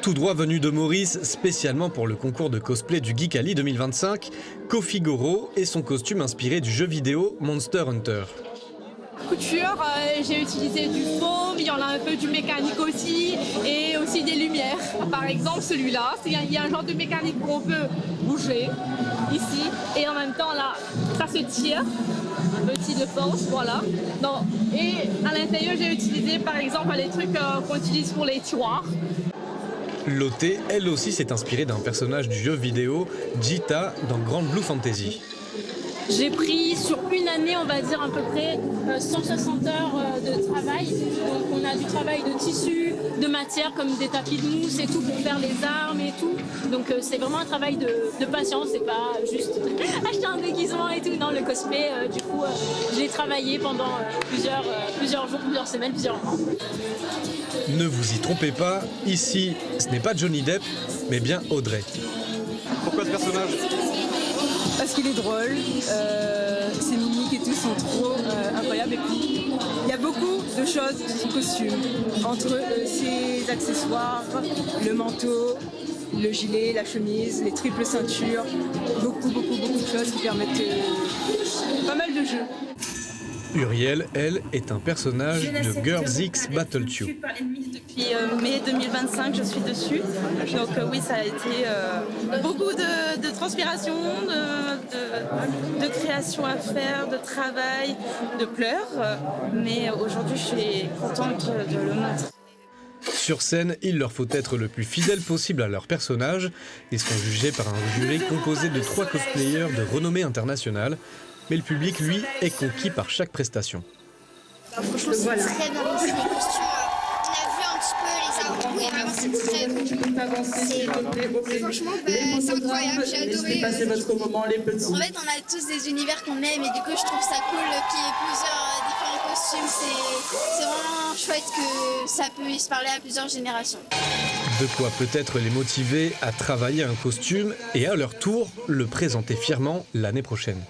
Tout droit venu de Maurice, spécialement pour le concours de cosplay du Geekali 2025, Kofi Goro et son costume inspiré du jeu vidéo Monster Hunter. Couture, j'ai utilisé du fauve, il y en a un peu du mécanique aussi, et aussi des lumières. Par exemple celui-là, il y a un genre de mécanique où on peut bouger, ici, et en même temps là, ça se tire, un petit de force, voilà. Non. Et à l'intérieur, j'ai utilisé par exemple les trucs qu'on utilise pour les tiroirs. Lotte, elle aussi, s'est inspirée d'un personnage du jeu vidéo, Jita, dans Grand Blue Fantasy. J'ai pris sur une année, on va dire à peu près 160 heures de travail. Donc on a du travail de tissu, de matière comme des tapis de mousse et tout pour faire les armes et tout. Donc c'est vraiment un travail de patience, c'est pas juste acheter un déguisement et tout. Non, le cosplay, du coup, je l'ai travaillé pendant plusieurs jours, plusieurs semaines, plusieurs mois. Ne vous y trompez pas, ici, ce n'est pas Johnny Depp, mais bien Audrey. Pourquoi ce personnage ? Parce qu'il est drôle, ses mimiques et tout sont trop incroyables. Et puis, il y a beaucoup de choses sur son costume, entre ses accessoires, le manteau, le gilet, la chemise, les triples ceintures, beaucoup de choses qui permettent pas mal de jeux. Uriel, elle, est un personnage de Girls X Battle Tube. Depuis mai 2025, je suis dessus. Donc oui, ça a été beaucoup de transpiration, de création à faire, de travail, de pleurs. Mais aujourd'hui, je suis contente de le montrer. Sur scène, il leur faut être le plus fidèle possible à leur personnage. Ils seront jugés par un jury composé de 3 cosplayers de renommée internationale. Mais le public, lui, est conquis par chaque prestation. Franchement, c'est très bien réussi les costumes. On a vu un petit peu les arbres. Oui, vraiment, c'est très beau. Franchement, c'est incroyable. J'ai adoré. En fait, on a tous des univers qu'on aime et du coup, je trouve ça cool qu'il y ait plusieurs différents costumes. C'est vraiment chouette que ça puisse parler à plusieurs générations. De quoi peut-être les motiver à travailler un costume et à leur tour le présenter fièrement l'année prochaine.